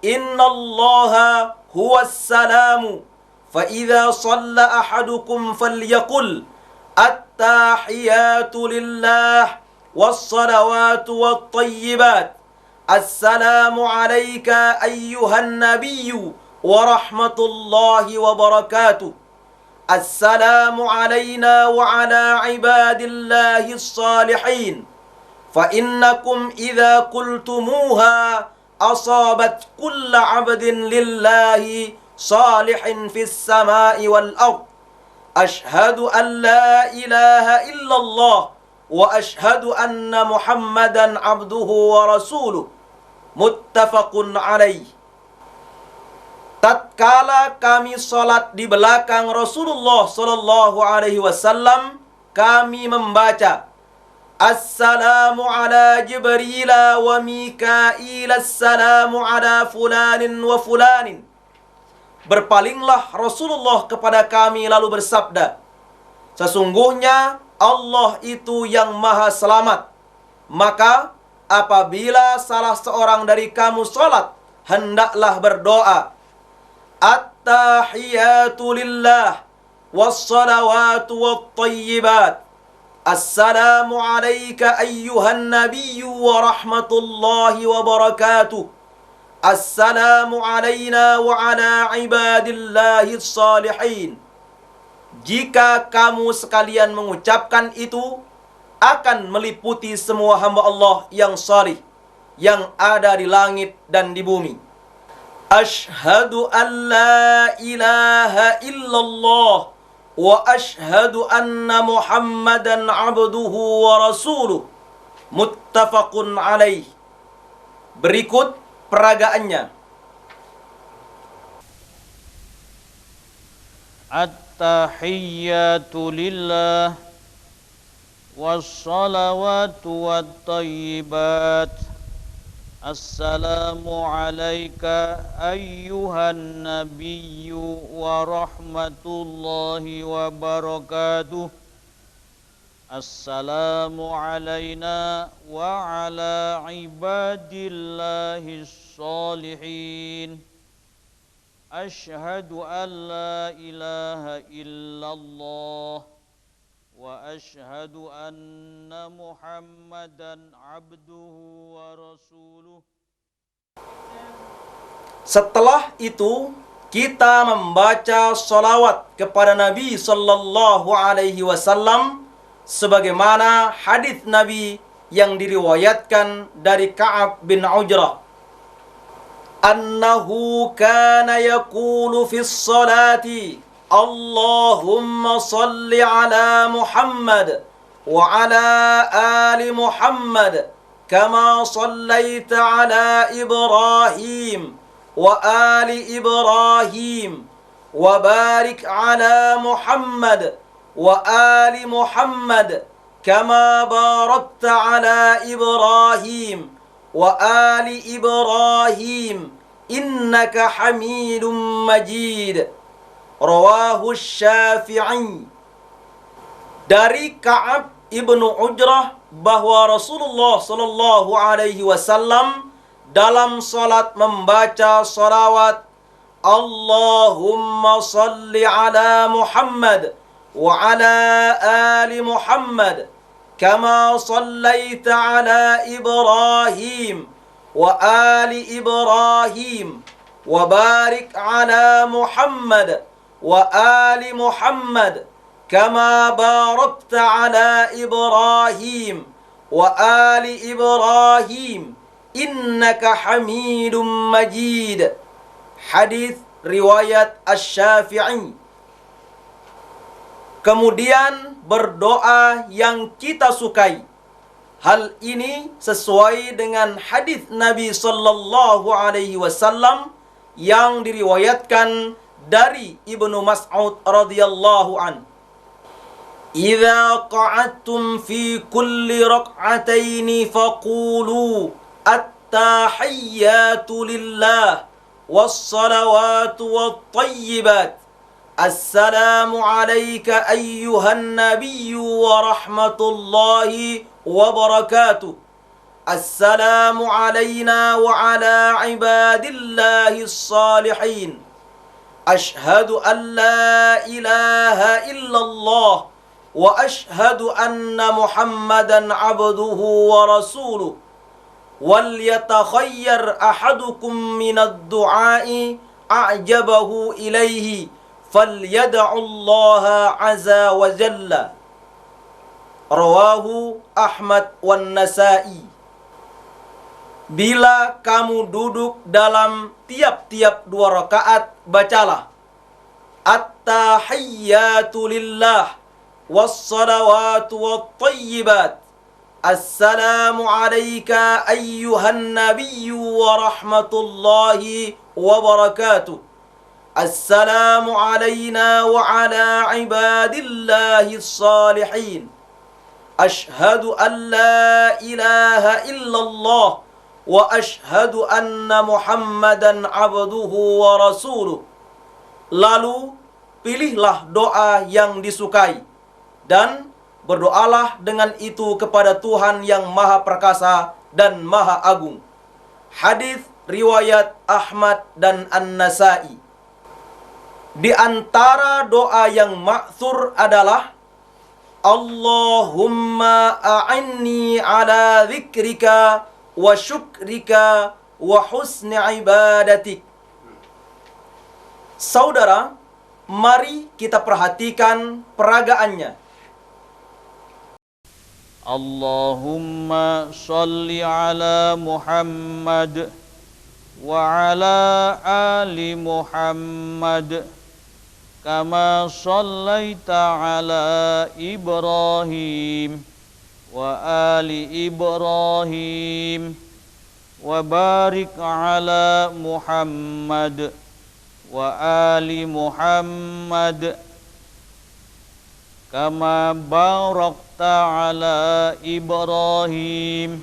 Speaker 1: إن الله هو السلام فإذا صلى أحدكم فليقل التحيات لله والصلوات والطيبات السلام عليك أيها النبي ورحمة الله وبركاته السلام علينا وعلى عباد الله الصالحين فإنكم إذا قلتموها أصابت كل عبد لله صالح في السماء والأرض أشهد أن لا إله إلا الله وأشهد أن محمدا عبده ورسوله متفق عليه. Tatkala kami salat di belakang Rasulullah sallallahu alaihi wasallam, kami membaca Assalamu ala Jibril wa Mikail, assalamu ala fulanin wa fulanin. Berpalinglah Rasulullah kepada kami lalu bersabda, sesungguhnya Allah itu yang maha selamat. Maka apabila salah seorang dari kamu salat, hendaklah berdoa At-tahiyatu lillah was-salawatu wat-tayyibat. Assalamu alayka ayyuhan nabiyyu wa rahmatullahi wa barakatuh. Assalamu alayna wa ala ibadillahi salihin. Jika kamu sekalian mengucapkan itu, akan meliputi semua hamba Allah yang salih, yang ada di langit dan di bumi. Ashhadu an la ilaha illallah wa ashhadu anna Muhammadan abduhu wa rasuluh. Muttafaqun alaih. Berikut peragaannya.
Speaker 2: At-tahiyyatu lillah was-salawatu wat-tayyibat. Assalamu alayka ayyuhan nabiyyu wa rahmatullahi wa barakatuh. Assalamu alayna wa ala ibadillahi salihin. Ashhadu an la ilaha illallah wa ashhadu anna Muhammadan abduhu wa rasuluh.
Speaker 1: Setelah itu kita membaca salawat kepada Nabi sallallahu alaihi wasallam sebagaimana hadis Nabi yang diriwayatkan dari Ka'ab bin Ujrah annahu kana yaqulu fis salati Allahumma salli ala Muhammad wa ala ali Muhammad kama sallaita ala Ibrahim wa ali Ibrahim wa barik ala Muhammad wa ali Muhammad kama barakta ala Ibrahim wa ali Ibrahim innaka Hamidum Majid. Rawahu Syafi'i. Dari Ka'ab ibnu Ujrah bahwa Rasulullah sallallahu alaihi wasallam dalam salat membaca salawat Allahumma salli ala Muhammad wa ala ali Muhammad kama sallaita ala Ibrahim wa ali Ibrahim wa barik ala Muhammad wa ali Muhammad kama barakta ala Ibrahim wa ali Ibrahim innaka Hamidum Majid. Hadis riwayat Asy-Syafi'i. Kemudian berdoa yang kita sukai. Hal ini sesuai dengan hadis Nabi sallallahu alaihi wasallam yang diriwayatkan dari Ibnu Mas'ud radhiyallahu an. Idza qa'adtum fi kulli rak'ataini faqulu at-tahiyyatu lillah was-salawatu wat-thayyibat. Assalamu alayka ayyuhan nabiyyu wa rahmatullahi wa barakatuh. Assalamu alayna wa ala ibadillahi s-salihin. Ashhadu an la ilaha illallah wa ashhadu anna Muhammadan abduhu wa rasuluh. Wal yatakhayyar ahadukum minad du'ai a'jabahu ilaihi falyad'ullaha azza wa jalla. Rawahu Ahmad wan Nasa'i. Bila kamu duduk dalam tiap-tiap 2 rakaat, bacalah at-tahiyyatu lillah was-salawatu wat-thayyibat. Assalamu alayka ayyuhan nabiyyu wa rahmatullahi wa barakatuh. Assalamu alayna wa ala ibadillahi s-salihin. Ashhadu an la ilaha illallah wa ashhadu anna Muhammadan abduhu wa rasuluh. Lalu pilihlah doa yang disukai dan berdoalah dengan itu kepada Tuhan yang Maha Perkasa dan Maha Agung. Hadis riwayat Ahmad dan An-Nasa'i. Di antara doa yang ma'thur adalah Allahumma a'inni ala dzikrika wa syukrika wa husni ibadatik. Saudara, mari kita perhatikan peragaannya.
Speaker 2: Allahumma salli ala Muhammad wa ala ali Muhammad kama sallaita ala Ibrahim wa ali Ibrahim wa barik ala Muhammad wa ali Muhammad kama barakta ala Ibrahim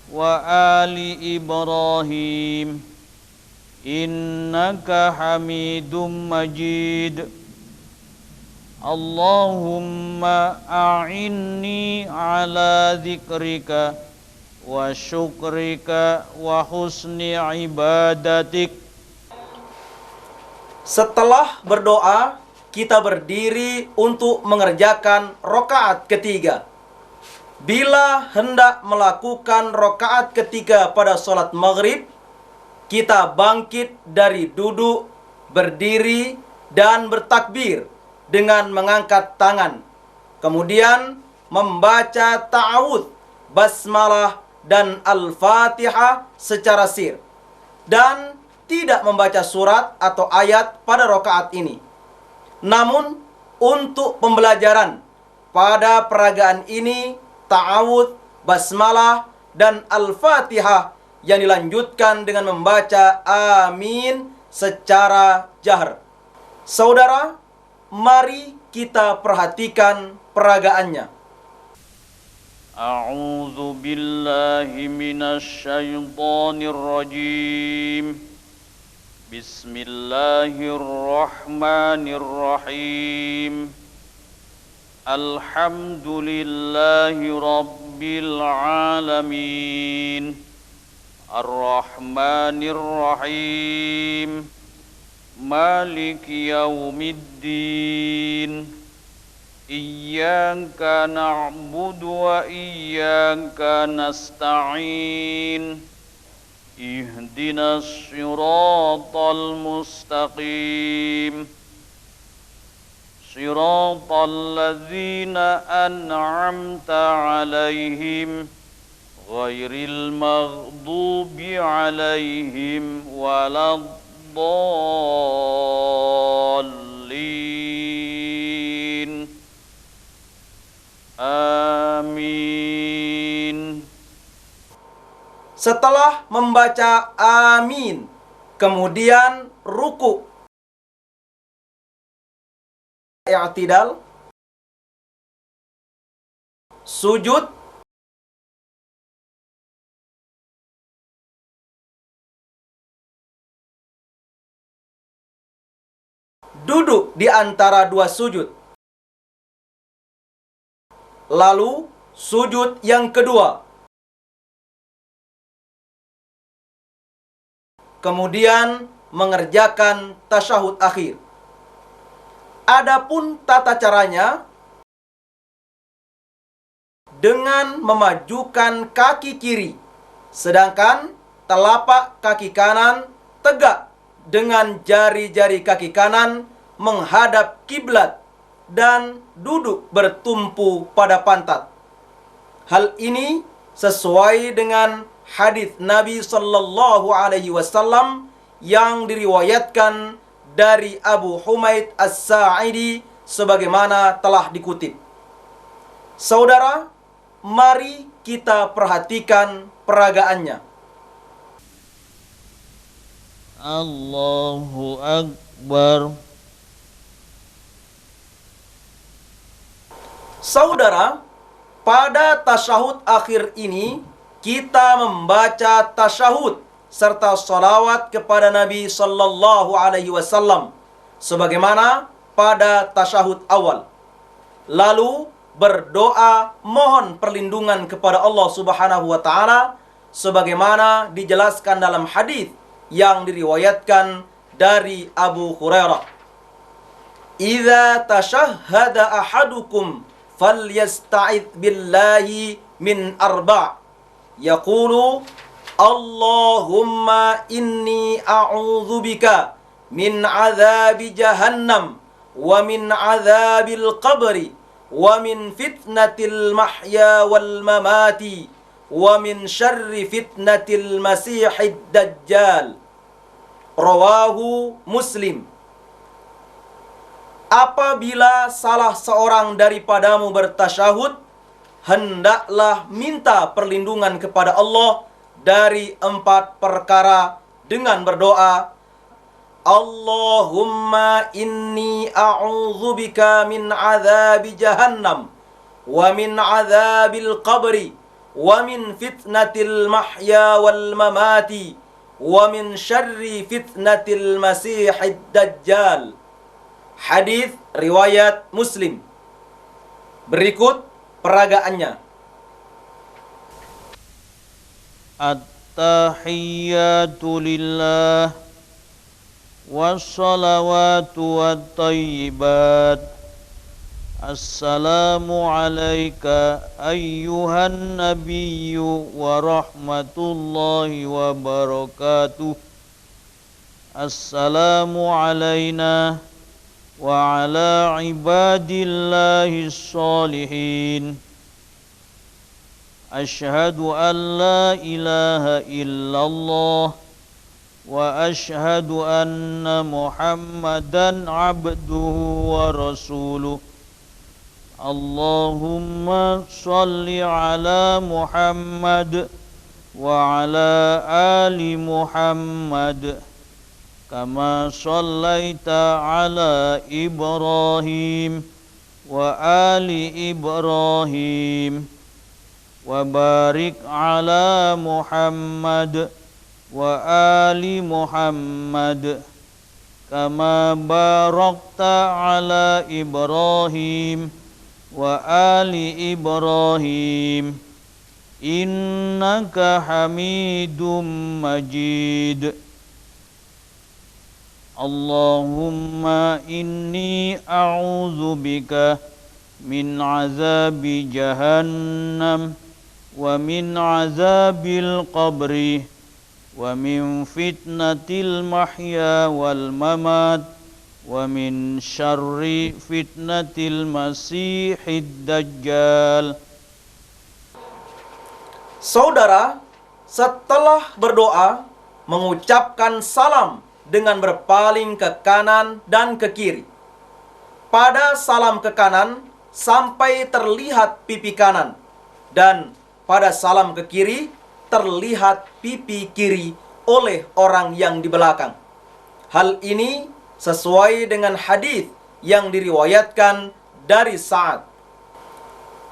Speaker 2: wa ali Ibrahim innaka Hamidum Majid. Allahumma a'inni ala dzikrika wa syukrika wa husni ibadatik.
Speaker 1: Setelah berdoa, kita berdiri untuk mengerjakan rakaat ketiga. Bila hendak melakukan rakaat ketiga pada sholat maghrib, kita bangkit dari duduk, berdiri, dan bertakbir dengan mengangkat tangan. Kemudian membaca ta'awudz, basmalah, dan al-fatihah secara sir. Dan tidak membaca surat atau ayat pada rakaat ini. Namun, untuk pembelajaran pada peragaan ini, ta'awudz, basmalah, dan al-fatihah yang dilanjutkan dengan membaca amin secara jahar. Saudara, mari kita perhatikan peragaannya.
Speaker 2: A'udzu billahi minasy syaithanir rajim. Bismillahirrahmanirrahim. Alhamdulillahi rabbil alamin. Ar-Rahmanir Rahim. Malik Yaumiddin. Iyyaka na'budu wa iyyaka nasta'in. Ihdinas siratal mustaqim. Siratal ladzina an'amta 'alaihim ghairil maghdubi 'alaihim waladdallin. Amin.
Speaker 1: Setelah membaca amin, kemudian ruku, i'tidal, sujud, duduk di antara dua sujud, lalu sujud yang kedua, kemudian mengerjakan tasyahud akhir. Adapun tata caranya dengan memajukan kaki kiri, sedangkan telapak kaki kanan tegak dengan jari-jari kaki kanan menghadap kiblat dan duduk bertumpu pada pantat. Hal ini sesuai dengan hadis Nabi sallallahu alaihi wasallam yang diriwayatkan dari Abu Humaid As-Sa'idi sebagaimana telah dikutip. Saudara, mari kita perhatikan peragaannya.
Speaker 2: Allahu Akbar.
Speaker 1: Saudara, pada tasyahud akhir ini kita membaca tasyahud serta salawat kepada Nabi sallallahu alaihi wasallam sebagaimana pada tasyahud awal. Lalu berdoa mohon perlindungan kepada Allah Subhanahu wa taala sebagaimana dijelaskan dalam hadis yang diriwayatkan dari Abu Hurairah. Idza tashahhada ahadukum falyasta'idz billahi min arba'. Yaqulu Allahumma inni a'udzu bika min 'adzabi jahannam wa min 'adzabil qabri wa min fitnatil mahya wal mamati wa min syarri fitnatil masiihid dajjal. Rawahu Muslim. Apabila salah seorang daripadamu bertasyahud, hendaklah minta perlindungan kepada Allah dari 4 perkara dengan berdoa, Allahumma inni a'udzu bika min 'adzabi jahannam wa min 'adzabil qabri wa min fitnatil mahya wal mamati wa min syarri fitnatil masiihid dajjal. Hadis riwayat Muslim. Berikut peragaannya.
Speaker 2: At-tahiyyatu lillah wassalawatu wattayyibat. Assalamu alayka ayyuhan nabiyyu wa rahmatullahi wa barakatuh. Assalamu alayna wa ala ibadillahis sholihin. Ashhadu an la ilaha illallah wa ashhadu anna Muhammadan abduhu wa rasuluh. Allahumma salli ala Muhammad wa ala ali Muhammad kama sallaita ala Ibrahim wa ali Ibrahim wa barik ala Muhammad wa ali Muhammad kama barakta ala Ibrahim wa ali Ibrahim innaka Hamidum Majid. Allahumma inni a'udzu bika min azabi jahannam wa min azabil qabri wa min fitnatil mahya wal mamat wa min syarri fitnatil masihid dajjal.
Speaker 1: Saudara, setelah berdoa, mengucapkan salam dengan berpaling ke kanan dan ke kiri. Pada salam ke kanan, sampai terlihat pipi kanan. Dan pada salam ke kiri, terlihat pipi kiri oleh orang yang di belakang. Hal ini sesuai dengan hadis yang diriwayatkan dari Sa'ad.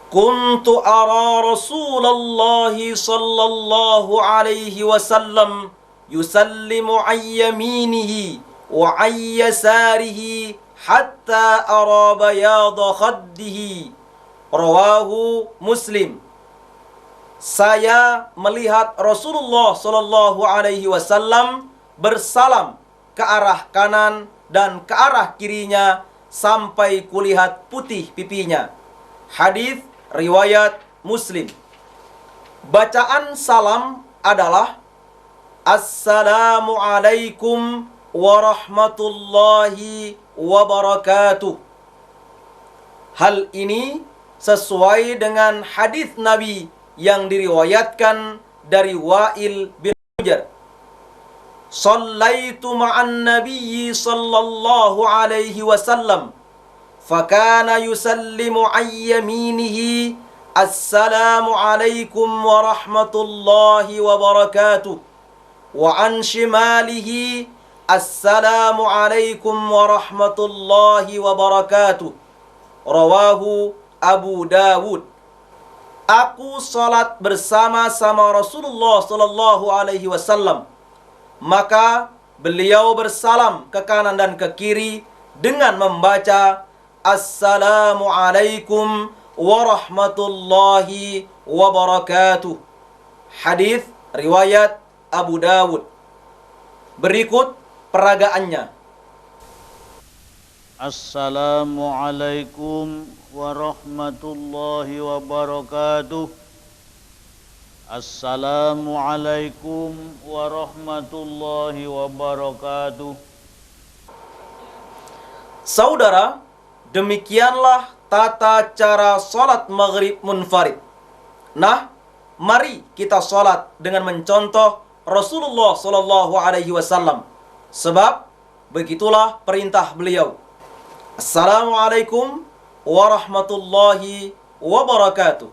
Speaker 1: Kuntu ara Rasulullah sallallahu alaihi wasallam yusallimu ayyaminihi wa ayyasarihi hatta ara bayada khaddihi. Rawahu Muslim. Saya melihat Rasulullah sallallahu alaihi wasallam bersalam ke arah kanan dan ke arah kirinya sampai kulihat putih pipinya. Hadis riwayat Muslim. Bacaan salam adalah Assalamualaikum warahmatullahi wabarakatuh. Hal ini sesuai dengan hadis Nabi yang diriwayatkan dari Wa'il bin Hujr. Sallaitu ma'an nabiyyi sallallahu alaihi wasallam fakana yusallimu ayyaminihi assalamu alaikum warahmatullahi wabarakatuh. Wa an shimalihi assalamu alaikum warahmatullahi wabarakatuh. Rawahu Abu Dawud. Aku salat bersama-sama Rasulullah sallallahu alaihi wasallam. Maka beliau bersalam ke kanan dan ke kiri dengan membaca Assalamu alaikum warahmatullahi wabarakatuh. Hadis riwayat Abu Dawud. Berikut peragaannya.
Speaker 2: Assalamualaikum warahmatullahi wabarakatuh. Assalamualaikum warahmatullahi wabarakatuh.
Speaker 1: Saudara, demikianlah tata cara salat maghrib munfarid. Nah, mari kita salat dengan mencontoh Rasulullah sallallahu alaihi wasallam. Sebab begitulah perintah beliau. Assalamualaikum warahmatullahi wabarakatuh.